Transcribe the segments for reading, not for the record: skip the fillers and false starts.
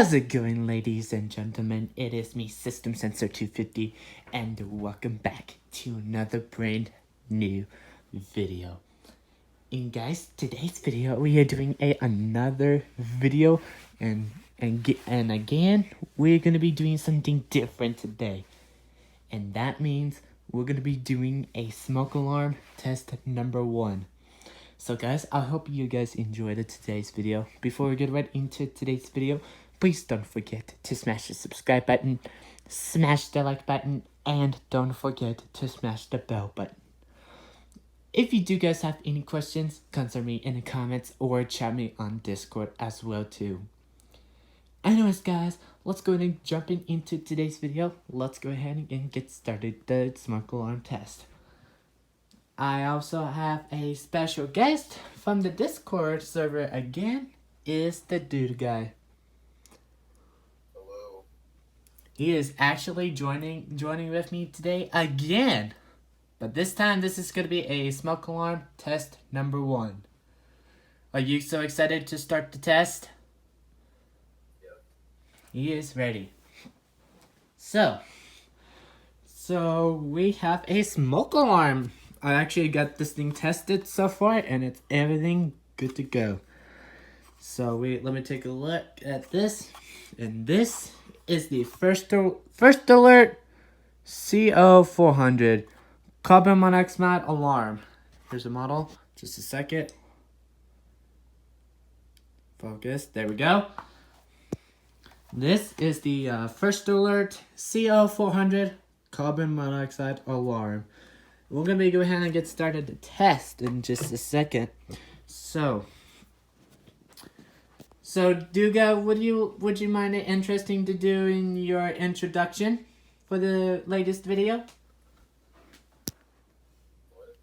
How's it going, ladies and gentlemen? It is me, System Sensor 250, and welcome back to another brand new video. And guys, today's video we are doing another video, and again we're gonna be doing something different today, and that means we're gonna be doing a smoke alarm test number 1. So guys, I hope you guys enjoyed today's video. Before we get right into today's video, please don't forget to smash the subscribe button, smash the like button, and don't forget to smash the bell button. If you do guys have any questions, answer me in the comments or chat me on Discord as well too. Anyways guys, let's go ahead and jump into today's video. Let's go ahead and get started the smoke alarm test. I also have a special guest from the Discord server again, is the dude guy. Hello. He is actually joining with me today again. But this time this is going to be a smoke alarm test number 1. Are you so excited to start the test? Yep. He is ready. So we have a smoke alarm. I actually got this thing tested so far, and it's everything good to go. So let me take a look at this, and this is the first alert CO400 carbon monoxide alarm. Here's the model. Just a second. Focus. There we go. This is the first alert CO400 carbon monoxide alarm. We're gonna go ahead and get started the test in just a second. So Duga, would you mind it interesting to do in your introduction for the latest video? What?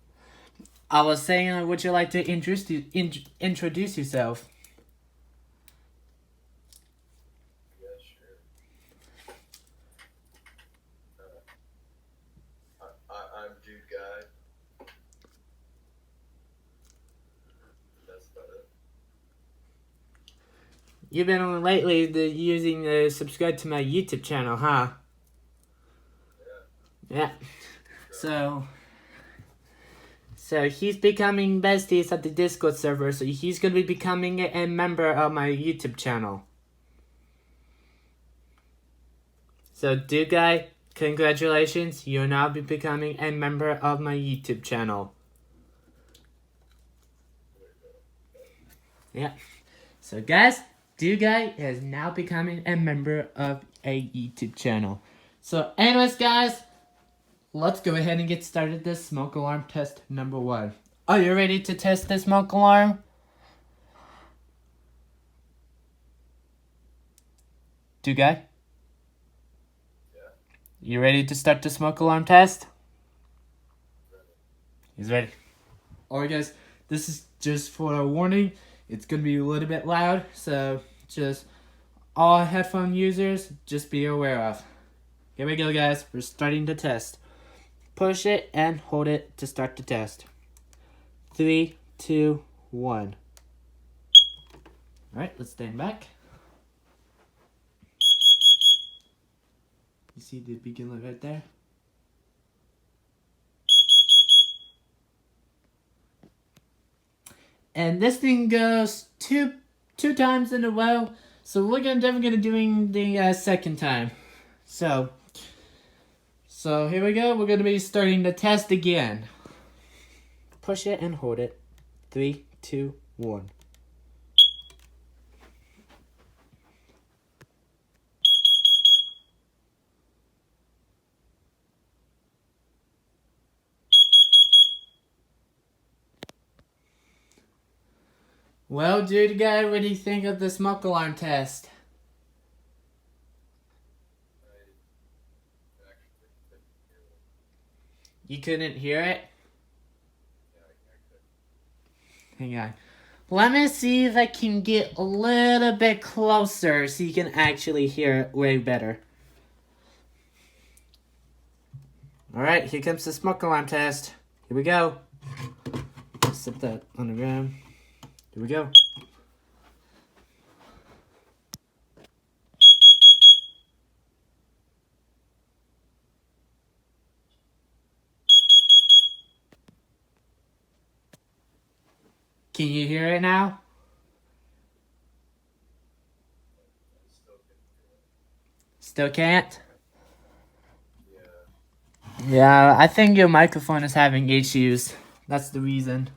I was saying, would you like to introduce yourself? Yeah, sure. I'm Dude Guy. That's about it. You've been on lately using subscribe to my YouTube channel, huh? Yeah. Yeah. So he's becoming besties at the Discord server, so he's gonna be becoming a member of my YouTube channel. So dude guy, congratulations, you'll now be becoming a member of my YouTube channel. Yeah. So guys, dude guy is now becoming a member of a YouTube channel. So anyways guys, let's go ahead and get started this smoke alarm test number 1. Are you ready to test the smoke alarm? Dude guy? Yeah. You ready to start the smoke alarm test? He's ready. Alright guys, this is just for a warning. It's gonna be a little bit loud, so just all headphone users, just be aware of. Here we go guys, we're starting the test. Push it and hold it to start the test. 3, 2, 1. Alright, let's stand back. You see the beacon light right there? And this thing goes two times in a row, so we're definitely gonna doing the second time. So here we go. We're gonna be starting the test again. Push it and hold it. 3, 2, 1. Well, dude guy, what do you think of the smoke alarm test? I actually couldn't hear it. You couldn't hear it? Yeah, I couldn't. Hang on. Let me see if I can get a little bit closer so you can actually hear it way better. Alright, here comes the smoke alarm test. Here we go. Set that on the ground. Here we go. Can you hear it now? I still can hear it. Still can't? Yeah. Yeah, I think your microphone is having issues. That's the reason.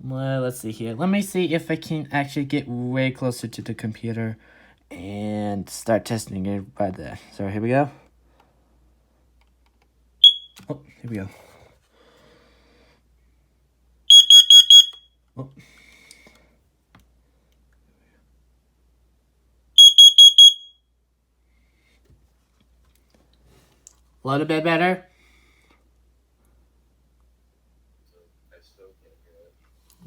Well, let's see here. Let me see if I can actually get way closer to the computer and start testing it by there. So here we go. Oh, here we go. Oh. A little bit better. So I still can't hear it.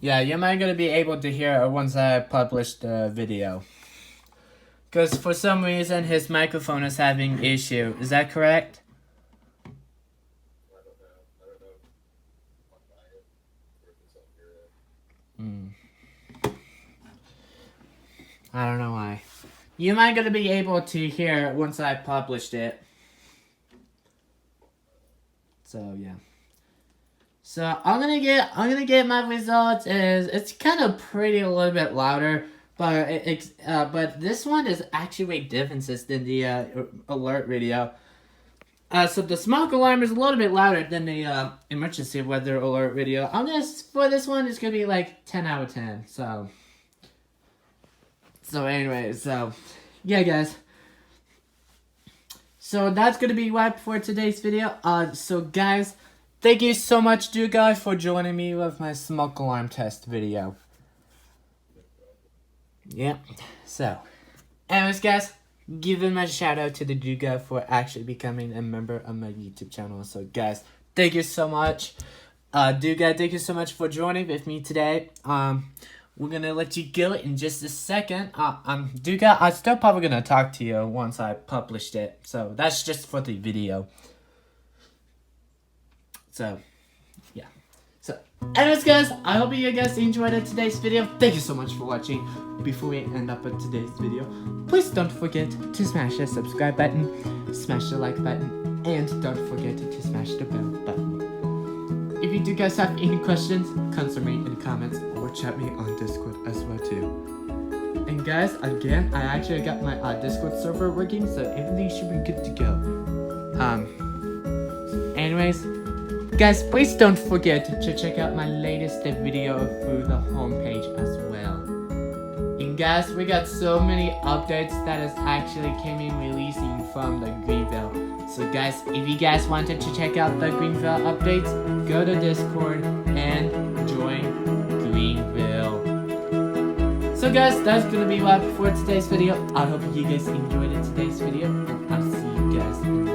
Yeah, you might gonna be able to hear it once I publish the video. Because for some reason his microphone is having issue. Is that correct? I don't know. I don't know if on my end or if it's on your end. I don't know why. You might gonna be able to hear it once I published it. So yeah. So I'm gonna get my results. It's kind of pretty a little bit louder, but but this one is actually way differences than the alert radio. So the smoke alarm is a little bit louder than the emergency weather alert radio. For this one, it's gonna be like 10 out of 10. So anyway, so yeah, guys. So that's gonna be wrap for today's video. So guys, thank you so much, dude, guys, for joining me with my smoke alarm test video. Yeah. So, anyways, guys, give him a shout out to the dude guy for actually becoming a member of my YouTube channel. So, guys, thank you so much. Dude guy, thank you so much for joining with me today. We're gonna let you go in just a second. Dude guy, I'm still probably gonna talk to you once I published it. So that's just for the video. So, yeah. So, anyways, guys, I hope you guys enjoyed today's video. Thank you so much for watching. Before we end up with today's video, please don't forget to smash the subscribe button, smash the like button, and don't forget to smash the bell button. If you do guys have any questions, consult me in the comments or chat me on Discord as well too. And guys, again, I actually got my Discord server working, so everything should be good to go. Anyways, guys, please don't forget to check out my latest video through the homepage as well. And guys, we got so many updates that is actually came in releasing from the Greenville. So guys, if you guys wanted to check out the Greenville updates, go to Discord and join Greenville. So guys, that's gonna be wrap for today's video. I hope you guys enjoyed today's video, and I'll see you guys in the